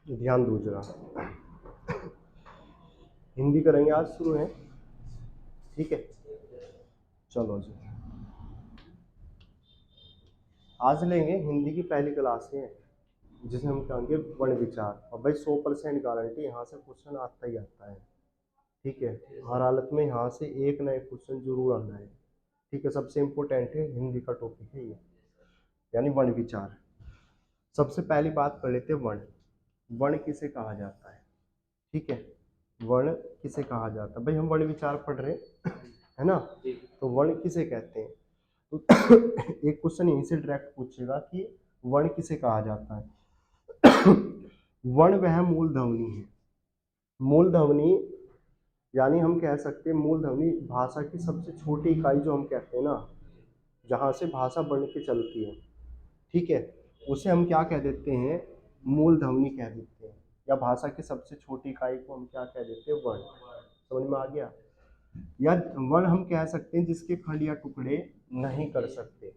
ध्यान दो जरा। हिंदी करेंगे आज शुरू है, ठीक है। चलो जी, आज लेंगे हिंदी की पहली क्लास है, जिसे हम कहेंगे वर्ण विचार। और भाई 100% गारंटी यहाँ से क्वेश्चन आता ही आता है, ठीक है। हर हालत में यहाँ से एक ना एक क्वेश्चन जरूर आना है, ठीक है। सबसे इम्पोर्टेंट है, हिंदी का टॉपिक है ये, यानी वर्ण विचार। सबसे पहली बात कर लेते हैं वर्ण। वर्ण किसे कहा जाता है, ठीक है। वर्ण किसे कहा जाता है, भाई हम वर्ण विचार पढ़ रहे हैं, है ना। तो वर्ण किसे कहते हैं, तो एक क्वेश्चन यहीं से डायरेक्ट पूछेगा कि वर्ण किसे कहा जाता है। वर्ण वह मूल ध्वनि है। मूल ध्वनि यानी हम कह सकते हैं मूल ध्वनि भाषा की सबसे छोटी इकाई जो हम कहते हैं ना, जहाँ से भाषा बन के चलती है, ठीक है, उसे हम क्या कह देते हैं, मूल ध्वनि कह देते हैं। या भाषा की सबसे छोटी इकाई को हम क्या कह देते हैं, वर्ण। समझ में आ गया। या वर्ण हम कह सकते हैं जिसके खंड या टुकड़े नहीं कर सकते,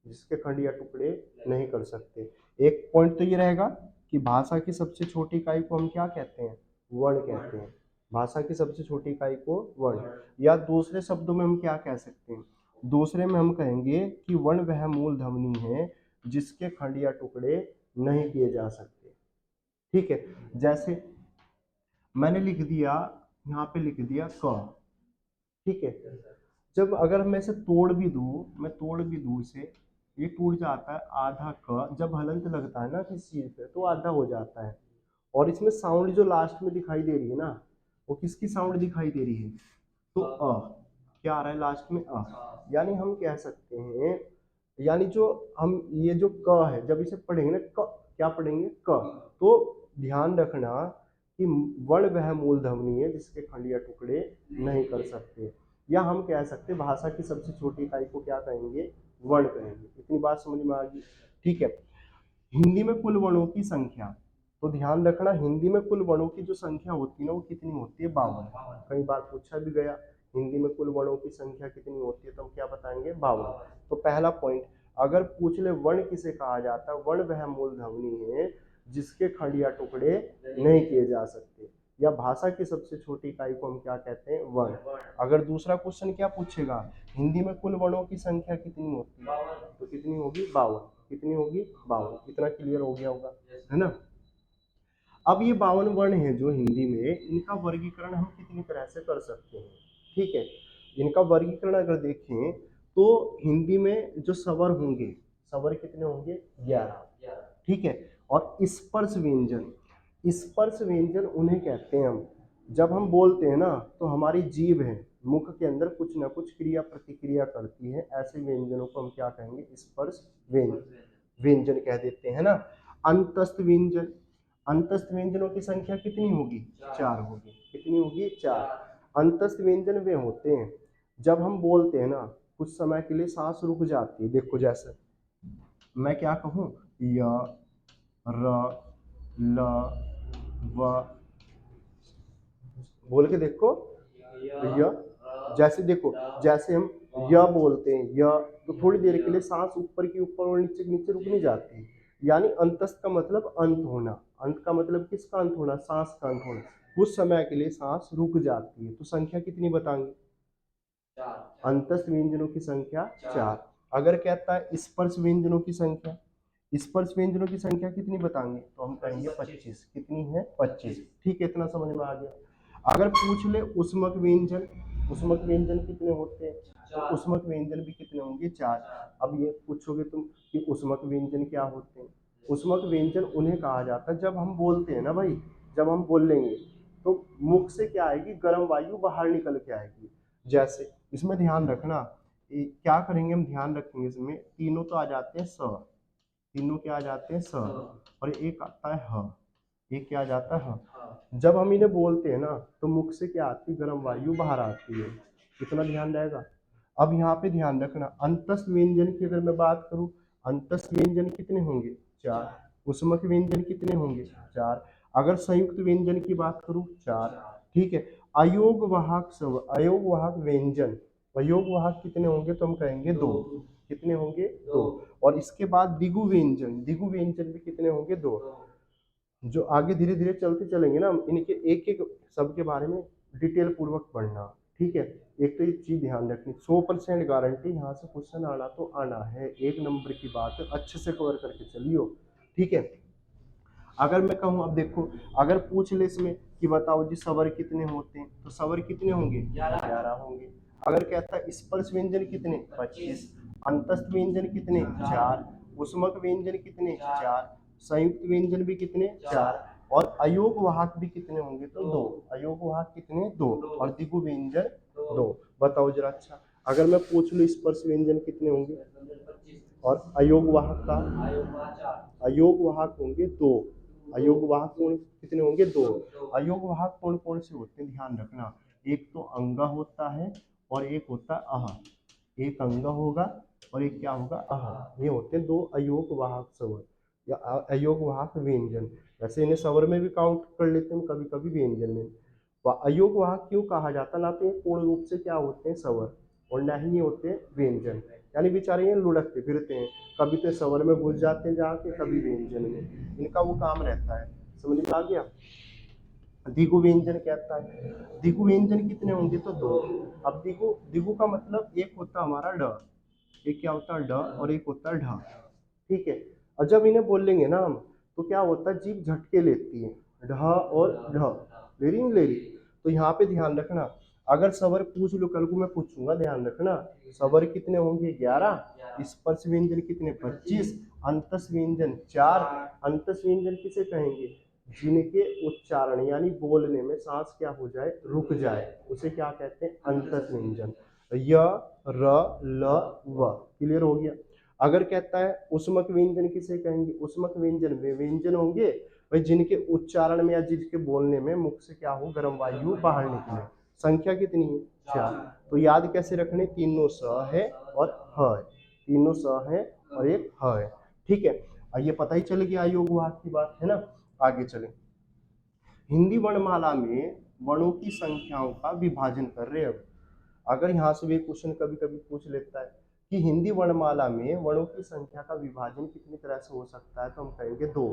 जिसके खंड या टुकड़े नहीं कर सकते। एक पॉइंट तो ये रहेगा कि भाषा की सबसे छोटी इकाई को हम क्या कहते हैं, वर्ण कहते हैं। भाषा की सबसे छोटी इकाई को वर्ण। या दूसरे शब्दों में हम क्या कह सकते हैं, दूसरे में हम कहेंगे कि वर्ण वह मूल ध्वनि है जिसके खंड या टुकड़े नहीं किए जा सकते, ठीक है। जैसे मैंने लिख दिया, यहाँ पे लिख दिया क, ठीक है। जब अगर मैं इसे तोड़ भी दूं, मैं तोड़ भी दूं इसे, ये टूट जाता है आधा क। जब हलंत लगता है ना किसी चीज पे तो आधा हो जाता है। और इसमें साउंड जो लास्ट में दिखाई दे रही है ना, वो किसकी साउंड दिखाई दे रही है, तो क्या आ रहा है लास्ट में, यानी हम कह सकते हैं, यानी जो हम ये जो क है, जब इसे पढ़ेंगे ना क, क्या पढ़ेंगे क, तो ध्यान रखना कि वर्ण वह मूल ध्वनि है जिसके खंड या टुकड़े नहीं कर सकते। या हम कह सकते भाषा की सबसे छोटी इकाई को क्या कहेंगे, वर्ण कहेंगे। इतनी बात समझ में आ गई, ठीक है। हिंदी में कुल वर्णों की संख्या, तो ध्यान रखना हिंदी में कुल वर्णों की जो संख्या होती है ना, वो कितनी होती है, 52। कई बार पूछा भी गया हिंदी में कुल वर्णों की संख्या कितनी होती है, तो हम क्या बताएंगे, 52। तो पहला पॉइंट, अगर पूछ ले वर्ण किसे कहा जाता है, वर्ण वह मूल ध्वनि है जिसके खंड या टुकड़े नहीं किए जा सकते। या भाषा की सबसे छोटी इकाई को हम क्या कहते हैं, वर्ण। अगर दूसरा क्वेश्चन क्या पूछेगा, हिंदी में कुल वर्णों की संख्या कितनी होती है, तो कितनी होगी, 52। कितनी होगी, 52। इतना क्लियर हो गया होगा, है ना। अब ये 52 वर्ण है जो हिंदी में, इनका वर्गीकरण हम कितनी तरह से कर सकते हैं, ठीक है। इनका वर्गीकरण अगर देखें तो हिंदी में जो स्वर होंगे, स्वर कितने होंगे, 11, ठीक है। और स्पर्श व्यंजन, स्पर्श व्यंजन उन्हें कहते हैं हम, जब हम बोलते हैं ना तो हमारी जीभ है, मुख के अंदर कुछ ना कुछ क्रिया प्रतिक्रिया करती है, ऐसे व्यंजनों को हम क्या कहेंगे, स्पर्श व्यंजन, व्यंजन कह देते हैं ना। अंतस्थ व्यंजन, अंतस्थ व्यंजनों की संख्या कितनी होगी, 4 होगी। कितनी होगी, 4। अंतस्थ व्यंजन वे होते हैं जब हम बोलते हैं ना, कुछ समय के लिए सांस रुक जाती है। देखो जैसे मैं क्या कहूँ, य, र, ल, व, बोल के देखो, य, जैसे देखो, जैसे हम य बोलते हैं, य, तो थोड़ी देर के लिए सांस ऊपर की ऊपर और नीचे की नीचे रुक नहीं जाती। यानी अंतस्थ का मतलब अंत होना, अंत का मतलब किसका अंत होना, सांस का अंत होना। कुछ समय के लिए सांस रुक जाती है। तो संख्या कितनी बताएंगे, अंतस्थ व्यंजनों की संख्या 4। अगर कहता है स्पर्श व्यंजनों की संख्या, स्पर्श व्यंजनों की संख्या कितनी बताएंगे, तो हम कहेंगे 25। कितनी है, 25, ठीक है। इतना समझ में आ गया। अगर पूछ ले उष्मक व्यंजन, उष्मक व्यंजन कितने होते हैं, तो उष्मक व्यंजन भी कितने होंगे, 4। अब ये पूछोगे तुम कि उष्मक व्यंजन क्या होते हैं, उष्मक व्यंजन उन्हें कहा जाता है जब हम बोलते हैं ना भाई, जब हम बोलेंगे तो मुख से क्या आएगी, गर्म वायु बाहर निकल के आएगी। जैसे इसमें ध्यान रखना, क्या करेंगे हम, ध्यान रखेंगे इसमें तीनों तो आ जाते हैं स, तीनों क्या आ जाते हैं स, और एक आता है ह, एक क्या आ जाता है ह। जब हम इन्हें बोलते हैं ना तो मुख से क्या आती है, गर्म वायु बाहर आती है। इतना ध्यान रहेगा। अब यहाँ पे ध्यान रखना, अंतस्थ व्यंजन की अगर मैं बात करूं, अंतस्थ व्यंजन कितने होंगे, 4। उष्मक व्यंजन कितने होंगे, 4। अगर संयुक्त व्यंजन की बात करूं, 4, ठीक है। अयोग वाहक स्वर, अयोग वाहक व्यंजन, अयोग वाहक कितने होंगे, तो हम कहेंगे 2। कितने होंगे, 2। और इसके बाद दिगु व्यंजन, दिगु व्यंजन भी कितने होंगे, 2। जो आगे धीरे धीरे चलते चलेंगे ना, इनके एक एक शब्द के बारे में डिटेल पूर्वक पढ़ना, ठीक है। एक तो ये चीज ध्यान रखनी, 100% गारंटी यहाँ से क्वेश्चन आना तो आना है, 1 नंबर की बात है, अच्छे से कवर करके चलियो, ठीक है। अगर मैं कहूँ, अब देखो, अगर पूछ ले इसमें कि बताओ जी स्वर कितने होते हैं, तो स्वर कितने होंगे, 11 होंगे। अगर कहता है स्पर्श व्यंजन कितने, 25। अंतस्थ व्यंजन कितने, 4। उष्मक व्यंजन कितने, 4। संयुक्त व्यंजन भी कितने, 4। और अयोग वाहक भी कितने होंगे, तो 2। अयोग वाहक कितने, 2। और दिगु व्यंजन 2। बताओ जरा। अच्छा, अगर मैं पूछ लूँ स्पर्श व्यंजन कितने होंगे, और अयोग वाहक का, अयोग वाहक होंगे 2। अयोग वाहक कोण कितने होंगे, 2। अयोग वाहक कौन कौन से होते हैं, ध्यान रखना। एक तो अंगा होता है और एक होता है अह। एक अंगा होगा और एक क्या होगा, अह। ये होते हैं 2 अयोग वाहक स्वर या अयोग वाहक व्यंजन। वैसे इन्हें स्वर में भी काउंट कर लेते हैं कभी कभी, व्यंजन में। अयोग वाहक क्यों कहा जाता है, ना तो ये पूर्ण रूप से क्या होते हैं, स्वर, और ना ही ये होते हैं व्यंजन। यानी बेचारे ये लुढ़कते फिरते हैं, कभी तो स्वर में घुस जाते हैं जाके, कभी व्यंजन में, इनका वो काम रहता है। समझ में आ गया। दिगु व्यंजन कहता है, दिगु व्यंजन कितने होंगे, तो 2। अब दिगु, दिगु का मतलब एक होता है हमारा ड, एक क्या होता है ड, और एक होता है ढ, ठीक है। और जब इन्हें बोलेंगे ना हम, तो क्या होता है, जीभ झटके लेती है, ढ और ढ, ले रही नहीं ले रही। तो यहाँ पे ध्यान रखना, अगर स्वर पूछ लो, कल को मैं पूछूंगा, ध्यान रखना, स्वर कितने होंगे, 11। स्पर्श व्यंजन कितने, 25। अंतस व्यंजन 4। अंतस व्यंजन किसे कहेंगे, जिनके उच्चारण यानी बोलने में सांस क्या हो जाए, रुक जाए, उसे क्या कहते हैं, अंतस व्यंजन। य, र, ल, व। क्लियर हो गया। अगर कहता है उष्मक व्यंजन किसे कहेंगे, उष्मक व्यंजन वे व्यंजन होंगे भाई जिनके उच्चारण में या जिसके बोलने में मुख से क्या हो, गर्म वायु बाहर निकले। संख्या कितनी है, 4। तो याद कैसे रखने, तीनों स है और ह है, तीनों स है और एक ह है, ठीक है। ये पता ही चल गया योग वाहक की बात है ना। आगे चले, हिंदी वर्णमाला में वर्णों की संख्याओं का विभाजन कर रहे हैं। अब अगर यहाँ से भी क्वेश्चन कभी कभी पूछ लेता है कि हिंदी वर्णमाला में वर्णों की संख्या का विभाजन कितनी तरह से हो सकता है, तो हम कहेंगे 2।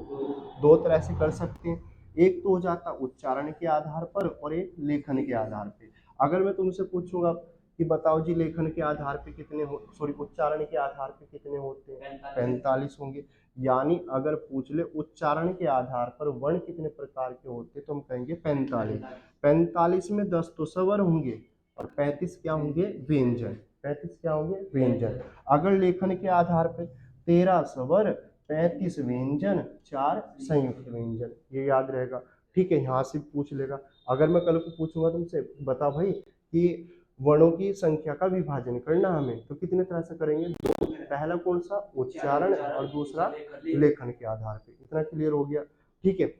2 तरह से कर सकते हैं, एक तो हो जाता उच्चारण के आधार पर और एक लेखन के आधार पे। अगर मैं तुमसे पूछूंगा कि बताओ जी लेखन के आधार पे कितने हो, सॉरी उच्चारण के आधार पे कितने होते हैं, 45 होंगे। यानी अगर पूछ ले उच्चारण के आधार पर वर्ण कितने प्रकार के होते, तो हम कहेंगे 45। 45 में 10 तो स्वर होंगे और 35 क्या होंगे, व्यंजन। 35 क्या होंगे, व्यंजन। अगर लेखन के आधार पर 13 स्वर, 35 व्यंजन, 4 संयुक्त व्यंजन, ये याद रहेगा, ठीक है। यहाँ से पूछ लेगा। अगर मैं कल को पूछूंगा तुमसे, बता भाई कि वर्णों की संख्या का विभाजन करना हमें, तो कितने तरह से करेंगे, 2। पहला कौन सा, उच्चारण, और दूसरा लेखन के आधार पे। इतना क्लियर हो गया, ठीक है।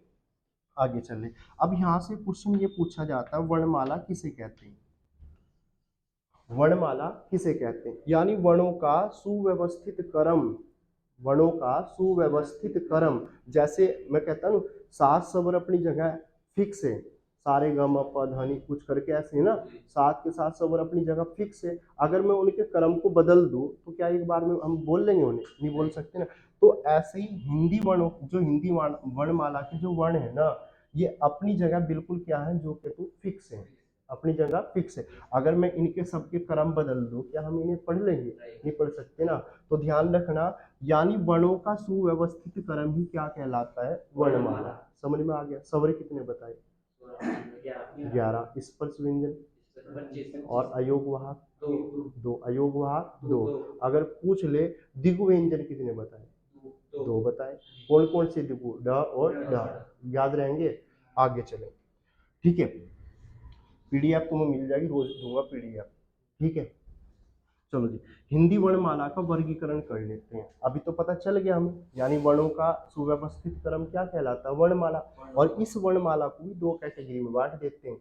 आगे चले, अब यहाँ से क्वेश्चन ये पूछा जाता है, वर्णमाला किसे कहते हैं, वर्णमाला किसे कहते हैं, यानी वर्णों का सुव्यवस्थित क्रम, वर्णों का सुव्यवस्थित क्रम। जैसे मैं कहता हूँ 7 स्वर अपनी जगह फिक्स है, सारे ग म प ध नि कुछ करके ऐसे है ना, 7 के 7 स्वर अपनी जगह फिक्स है। अगर मैं उनके क्रम को बदल दूं तो क्या एक बार में हम बोल लेंगे, उन्हें नहीं बोल सकते ना। तो ऐसे ही हिंदी वर्णों, जो हिंदी वर्णमाला के जो वर्ण है ना, ये अपनी जगह बिल्कुल क्या है, जो कि तो फिक्स है, अपनी जगह फिक्स है। अगर मैं इनके सबके क्रम बदल दूं, क्या हम इन्हें पढ़ लेंगे, नहीं पढ़ सकते ना। तो ध्यान रखना, यानी वर्णों का सुव्यवस्थित क्रम ही क्या कहलाता है, वर्णमाला। समझ में आ गया। स्वर कितने बताए, 11। स्पर्श व्यंजन और अयोग वाहक 2। अयोग वाहक 2। अगर पूछ ले दिगु व्यंजन कितने बताए, 2 बताए। कौन कौन से दिगु, ड और ढ, याद रहेंगे। आगे चले, ठीक है। पीडीएफ तुम्हें मिल जाएगी, रोज दूंगा पीडीएफ, ठीक है। चलो जी, हिंदी वर्णमाला का वर्गीकरण कर लेते हैं। अभी तो पता चल गया हमें, यानी वर्णों का सुव्यवस्थित क्रम क्या कहलाता है, वर्णमाला। और इस वर्णमाला को भी 2 कैटेगरी में बांट देते हैं।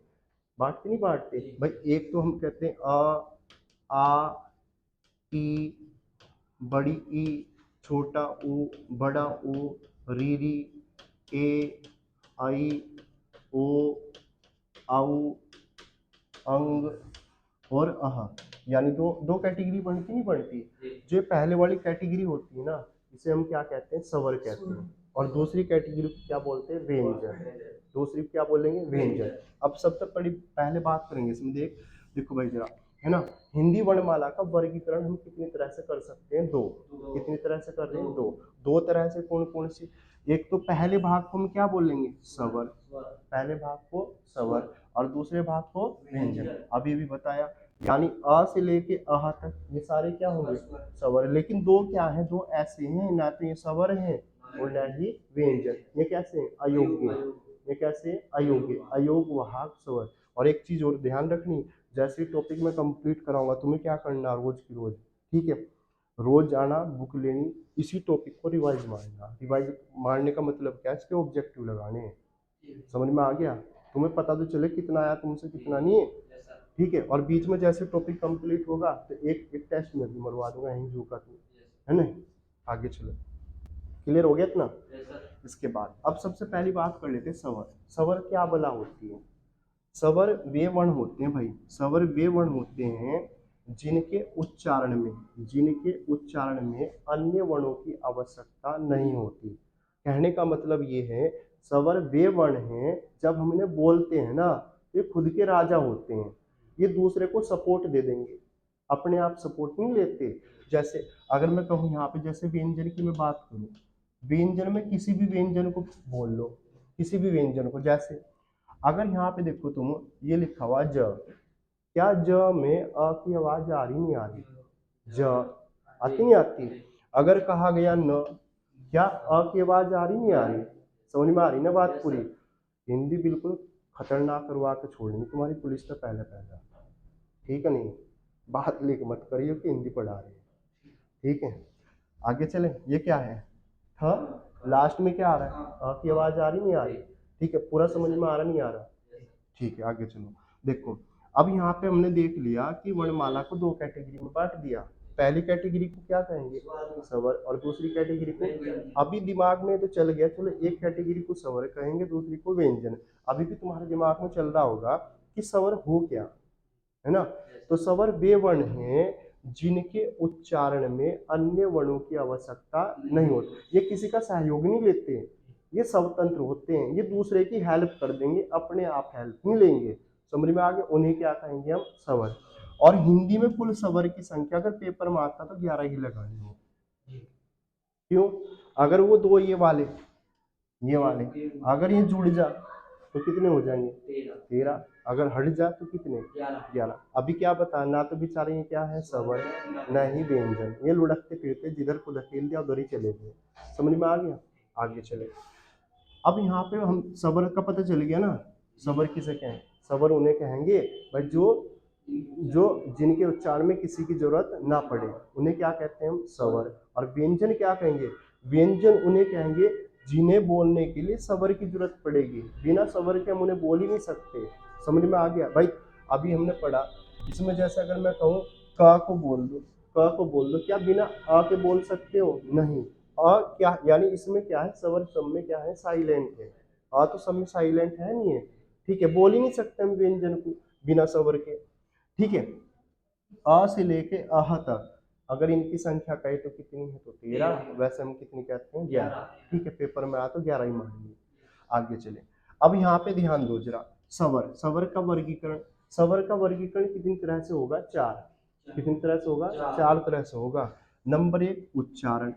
बांटते नहीं बांटते भाई, एक तो हम कहते हैं अ, आ, ई, बड़ी ई, छोटा ऊ, बड़ा ऊ, रीरी, ए, आई, ओ, औ, अंग और अह। यानी दो दो कैटेगरी बनती नहीं बनती। जो पहले वाली कैटेगरी होती है ना, इसे हम क्या कहते हैं, स्वर कहते हैं। और दूसरी कैटेगरी को क्या बोलते हैं, व्यंजन। दूसरी क्या बोलेंगे, व्यंजन। अब सबसे बड़ी पहले बात करेंगे इसमें, देखो भाई जरा, है ना, हिंदी वर्णमाला का वर्गीकरण हम कितनी तरह से कर सकते हैं, दो। कितनी तरह से कर रहे हैं, दो। दो तरह से, कौन कौन सी? एक तो पहले भाग को हम क्या बोलेंगे, स्वर, पहले भाग को स्वर, और दूसरे भाग को व्यंजन। अभी भी बताया, यानी अ से लेके अह तक ये सारे क्या होंगे, स्वर। लेकिन दो क्या है, दो ऐसे हैं, ना तो ये स्वर हैं और ना ही व्यंजन। ये कैसे हैं, अयोग्य। ये कैसे, अयोग्य, अयोग वाहक स्वर। और एक चीज और ध्यान रखनी, जैसे टॉपिक में कंप्लीट कराऊंगा, तुम्हें क्या करना, रोज की रोज, ठीक है, रोज जाना, बुक लेनी, इसी टॉपिक को रिवाइज मारना। रिवाइज मारने का मतलब क्या है, इसके ऑब्जेक्टिव लगाने हैं। समझ में आ गया? तुम्हें पता तो चले कितना आया तुमसे, कितना नहीं है, ठीक है। और बीच में जैसे टॉपिक कंप्लीट होगा तो एक टेस्ट में भी मरवा दूंगा यहीं जू का, है ना। आगे चलो, क्लियर हो गया इतना? इसके बाद अब सबसे पहली बात कर लेते हैं, स्वर। स्वर क्या बला होती है? स्वर वे वर्ण होते हैं भाई, स्वर वे वर्ण होते हैं जिनके उच्चारण में, जिनके उच्चारण में अन्य वर्णों की आवश्यकता नहीं होती। कहने का मतलब ये है, स्वर वे वर्ण हैं, जब हम इन्हें बोलते हैं ना, ये खुद के राजा होते हैं, ये दूसरे को सपोर्ट दे देंगे, अपने आप सपोर्ट नहीं लेते। जैसे अगर मैं कहूँ यहाँ पे, जैसे व्यंजन की मैं बात करूँ, व्यंजन में किसी भी व्यंजन को बोल लो, किसी भी व्यंजन को। जैसे अगर यहाँ पे देखो तुम, ये लिखा हुआ ज, क्या ज में अ की आवाज आ रही, नहीं आ रही? ज आती, नहीं आती? अगर कहा गया न, क्या अ की आवाज आ रही, नहीं आ रही? समझ में आ रही ना बात पूरी? हिंदी बिल्कुल खतरनाक करवा के छोड़नी तुम्हारी पुलिस तो पहले पहले, ठीक है? नहीं बात लिख मत करिए कि हिंदी पढ़ा रही है, ठीक है। आगे चले, ये क्या है, था, लास्ट में क्या आ रहा है, अ की आवाज आ रही, नहीं आ रही? ठीक है, पूरा समझ में आ रहा, नहीं आ रहा? ठीक है, आगे चलो। देखो, अब यहाँ पे हमने देख लिया कि वर्णमाला को दो कैटेगरी में बांट दिया। पहली कैटेगरी को क्या कहेंगे, स्वर, और दूसरी कैटेगरी को, अभी दिमाग में तो चल गया, चलो एक कैटेगरी को स्वर कहेंगे, दूसरी को व्यंजन। अभी भी तुम्हारे दिमाग में चल रहा होगा कि स्वर हो क्या, है ना। तो स्वर वे वर्ण हैं जिनके उच्चारण में अन्य वर्णों की आवश्यकता नहीं होती। ये किसी का सहयोग नहीं लेते, ये स्वतंत्र होते हैं, ये दूसरे की हेल्प कर देंगे, अपने आप हेल्प नहीं लेंगे। समझ में आ गया? उन्हें क्या कहेंगे हम, स्वर। और हिंदी में कुल स्वर की संख्या अगर पेपर में आता तो 11 ही लगानी है। क्यों? अगर वो दो ये वाले, अगर ये जुड़ जा तो कितने हो जाएंगे, 13। अगर हट जा तो कितने, 11। अभी क्या बता, ना तो बेचारे ये क्या है, स्वर, न ही व्यंजन, ये लुढ़कते फिरते जिधर को धकेल दिया उधर ही चले गए। समझ में आ गया? आगे चले, अब यहाँ पे हम स्वर का पता चल गया ना, स्वर किसे कहें, स्वर उन्हें कहेंगे भाई जो जो जिनके उच्चारण में किसी की जरूरत ना पड़े, उन्हें क्या कहते हैं हम, स्वर। और व्यंजन क्या कहेंगे, व्यंजन उन्हें कहेंगे जिन्हें बोलने के लिए स्वर की जरूरत पड़ेगी, बिना स्वर के हम उन्हें बोल ही नहीं सकते। समझ में आ गया भाई? अभी हमने पढ़ा, इसमें जैसे अगर मैं कहूँ क को बोल दो, क को बोल दो, क्या बिना अ के बोल सकते हो, नहीं। अ क्या, यानी इसमें क्या है, स्वर सब में क्या है, साइलेंट है। अ तो सब में साइलेंट है, नहीं है? ठीक है, बोल ही नहीं सकते हम व्यंजन को बिना स्वर के, ठीक है। अ से लेके अह तक अगर इनकी संख्या कहे तो कितनी है, तो 13। वैसे हम कितनी कहते हैं, 11। ठीक है, पेपर में आया तो 11 ही मानेंगे। आगे चले, अब यहाँ पे ध्यान दो जरा, स्वर, स्वर का वर्गीकरण, स्वर का वर्गीकरण कितनी तरह से होगा, 4। कितनी तरह से होगा, 4 तरह से होगा। नंबर 1 उच्चारण,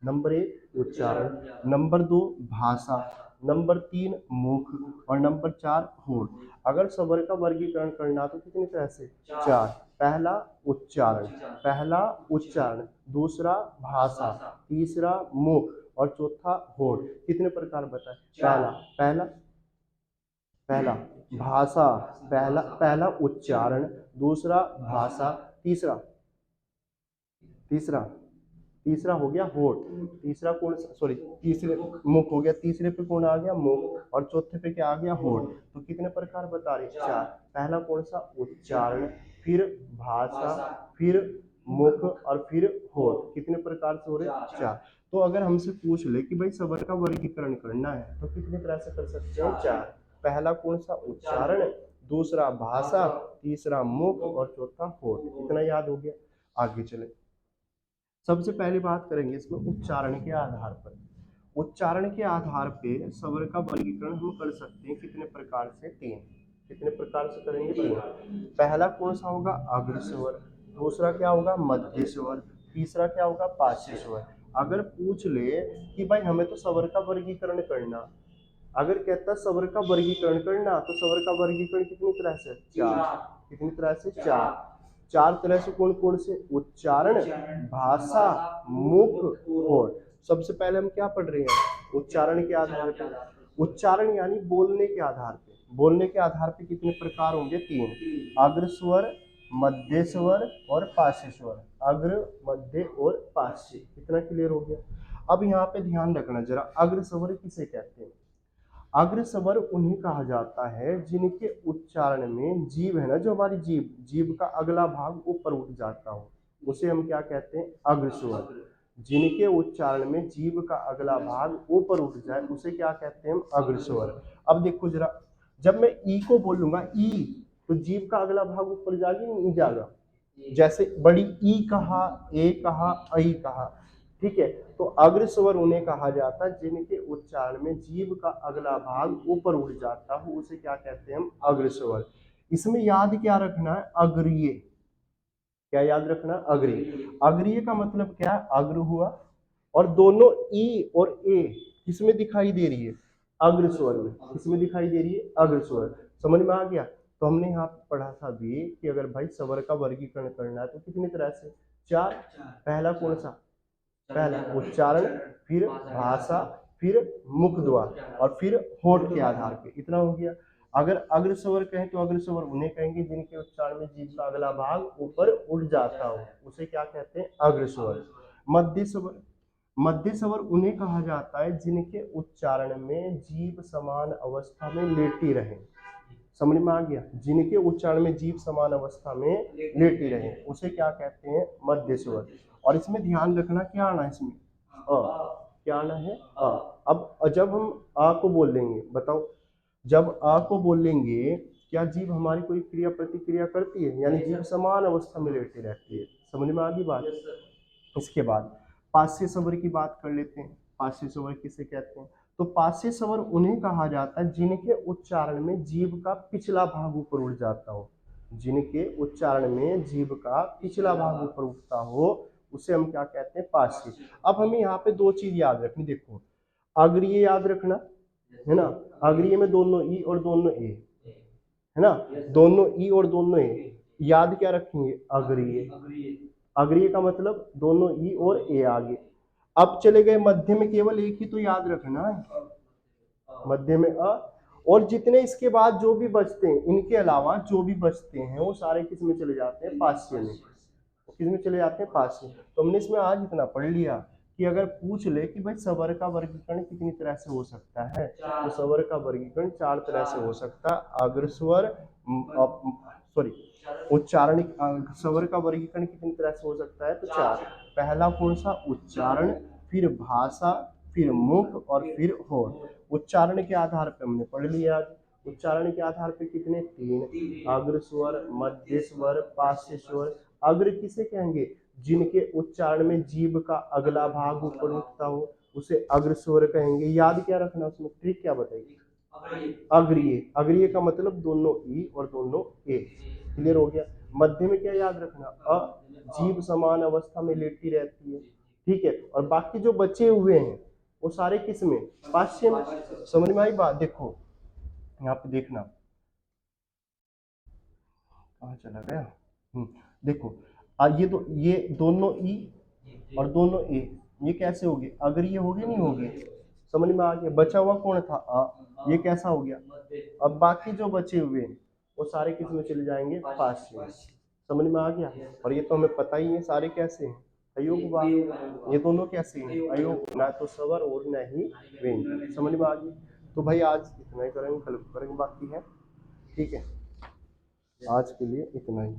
नंबर 1 उच्चारण, नंबर 2 भाषा, नंबर 3 मुख, और नंबर 4 होठ। अगर स्वर का वर्गीकरण करना तो कितनी तरह से, 4। पहला उच्चारण, पहला उच्चारण, दूसरा भाषा, तीसरा मुख, और चौथा होठ। कितने प्रकार बताए, पहला पहला पहला भाषा, पहला पहला उच्चारण, दूसरा भाषा, तीसरा तीसरा तीसरा हो गया होठ, तीसरा कौन सा, सॉरी, तीसरे मुख हो गया, तीसरे पे कौन आ गया, मुख, और चौथे पे क्या आ गया, होठ। तो कितने प्रकार बता रहे, 4। पहला कौन सा, उच्चारण, फिर भाषा, फिर मुख, और फिर होठ। कितने प्रकार से हो रहे, 4। तो अगर हमसे पूछ ले कि भाई स्वर का वर्गीकरण करना है तो कितनी तरह से कर सकते हैं, 4। पहला कौन सा, उच्चारण, दूसरा भाषा, तीसरा मुख, और चौथा होठ। इतना याद हो गया? आगे चले, सबसे पहले बात करेंगे इसमें उच्चारण के आधार पर। उच्चारण के आधार पे स्वर का वर्गीकरण हम कर सकते हैं कितने प्रकार से? तीन। कितने प्रकार से करेंगे? तीन। पहला कौन सा होगा? अग्र स्वर। दूसरा क्या होगा? मध्य स्वर। तीसरा क्या होगा? पार्श्व स्वर। अगर पूछ ले कि भाई हमें तो स्वर का वर्गीकरण करना, अगर कहता स्वर का वर्गीकरण करना, तो स्वर का वर्गीकरण कितनी तरह से? चार। कितनी तरह से? चार। चार तरह से कौन कौन से? उच्चारण, भाषा, मुख, होठ। सबसे पहले हम क्या पढ़ रहे हैं? उच्चारण के आधार पर। उच्चारण यानी बोलने के आधार पे। बोलने के आधार पे कितने प्रकार होंगे? तीन। अग्र स्वर, मध्य स्वर और पार्श्व स्वर। अग्र, मध्य और पार्श्व। इतना क्लियर हो गया। अब यहाँ पे ध्यान रखना जरा, अग्र स्वर किसे कहते हैं? अग्र स्वर उन्हें कहा जाता है जिनके उच्चारण में जीभ है ना, जो हमारी जीभ, जीभ का अगला भाग ऊपर उठ जाता हो, उसे हम क्या कहते हैं? अग्र स्वर। जिनके उच्चारण में जीभ का अगला भाग ऊपर उठ जाए उसे क्या कहते हैं? हम अग्र स्वर। अब देखो जरा, जब मैं ई को बोलूंगा, ई, तो जीभ का अगला भाग ऊपर जाएगा नहीं जाएगा? जैसे बड़ी ई कहा, ए कहा, ऐ कहा, ठीक है। तो अग्र स्वर उन्हें कहा जाता है जिनके उच्चारण में जीभ का अगला भाग ऊपर उठ जाता हो, उसे क्या कहते हैं? हम अग्र स्वर। इसमें याद क्या रखना है? अग्रीय। क्या याद रखना? अग्रीय। अग्रीय का मतलब क्या है? अग्र हुआ, और दोनों ई और ए किसमें दिखाई दे रही है? अग्र स्वर में। किसमें दिखाई दे रही है? अग्र स्वर। समझ में आ गया? तो हमने यहाँ पढ़ा था भी कि अगर भाई स्वर का वर्गीकरण करना है तो कितनी तरह से? चार। पहला कौन सा? पहला उच्चारण, फिर भाषा, फिर मुख द्वार, और फिर होठ के आधार पे। इतना हो गया। अगर अग्र स्वर कहें तो अग्र स्वर उन्हें कहेंगे जिनके उच्चारण में जीभ का अगला भाग ऊपर उठ जाता हो, उसे क्या कहते हैं? अग्र स्वर। मध्य स्वर, मध्य स्वर उन्हें कहा जाता है जिनके उच्चारण में जीभ समान अवस्था में लेटी रहे। समझ में आ गया? जिनके उच्चारण में जीभ समान अवस्था में लेटी रहे उसे क्या कहते हैं? मध्य स्वर। और इसमें ध्यान रखना क्या आना है इसमें? अ। क्या आना है? अ। अब जब हम आ को बोलेंगे, बताओ, जब आ को बोलेंगे क्या जीभ हमारी कोई क्रिया प्रतिक्रिया करती है? यानी जीभ समान अवस्था में लेटी रहती है। समझ में आ गई बात? इसके बाद पार्श्व स्वर की बात कर लेते हैं। पार्श्व स्वर किसे कहते हैं? तो पार्श्व स्वर उन्हें कहा जाता है जिनके उच्चारण में जीभ का पिछला भाग ऊपर उठ जाता हो। जिनके उच्चारण में जीभ का पिछला भाग ऊपर उठता हो उसे हम क्या कहते हैं? पार्श्व। अब हमें यहाँ पे दो चीज याद रखनी, देखो, अग्रीय याद रखना है ना, अग्रीय में दोनों ई और दोनों ए है ना, दोनों ई और दोनों ए, याद क्या रखेंगे? अग्रीय। अग्रीय का मतलब दोनों ई और ए आगे। अब चले गए मध्य में, केवल एक ही तो याद रखना है, मध्य में अ, और जितने इसके बाद जो भी बचते हैं, इनके अलावा जो भी बचते हैं वो सारे किस में चले जाते हैं? पार्श्व में। किस में चले जाते हैं? पार्श्व। तो हमने इसमें आज इतना पढ़ लिया कि अगर पूछ ले कि भाई स्वर का वर्गीकरण कितनी तरह से हो सकता है, तो स्वर का वर्गीकरण चार तरह से हो सकता है। अग्र स्वर, सॉरी, उच्चारण, स्वर का वर्गीकरण कितनी तरह से हो सकता है? तो चार। पहला कौन सा? उच्चारण, फिर भाषा, फिर मुख और फिर होठ। उच्चारण के आधार पर हमने पढ़ लिया। उच्चारण के आधार पर कितने? तीन। अग्र स्वर, मध्य स्वर, पार्श्व स्वर। अग्र किसे कहेंगे? जिनके उच्चारण में जीभ का अगला भाग ऊपर उठता हो उसे अग्र स्वर कहेंगे। याद क्या रखना उसमें? ट्रिक क्या बताइए? अग्रीय। अग्रीय का मतलब दोनों ई और दोनों ए। क्लियर हो गया? मध्य में क्या याद रखना? अ, जीभ समान अवस्था में लेटी रहती है, ठीक है। और बाकी जो बचे हुए हैं वो सारे किस में? पार्श्व में। समझ में आई बात? देखो यहाँ पे देखना, कहाँ चला गया? देखो, ये दोनों ई और दोनों ए, ये कैसे हो गए? अग्रीय हो गए नहीं हो गए? समझ में आ गया? बचा हुआ कौन था? अ, ये कैसा हो गया? अब बाकी जो बचे हुए हैं वो सारे किस में चले जाएंगे? पार्श्व में। समझ में आ गया? और ये तो हमें पता ही है सारे कैसे हैं? अयोग वाक। ये दोनों कैसे हैं? अयोग, ना तो स्वर और ना ही व्यंजन। समझ में आ गई? तो भाई आज इतना ही करेंगे, कल करेंगे बाकी है, ठीक है। आज के लिए इतना ही।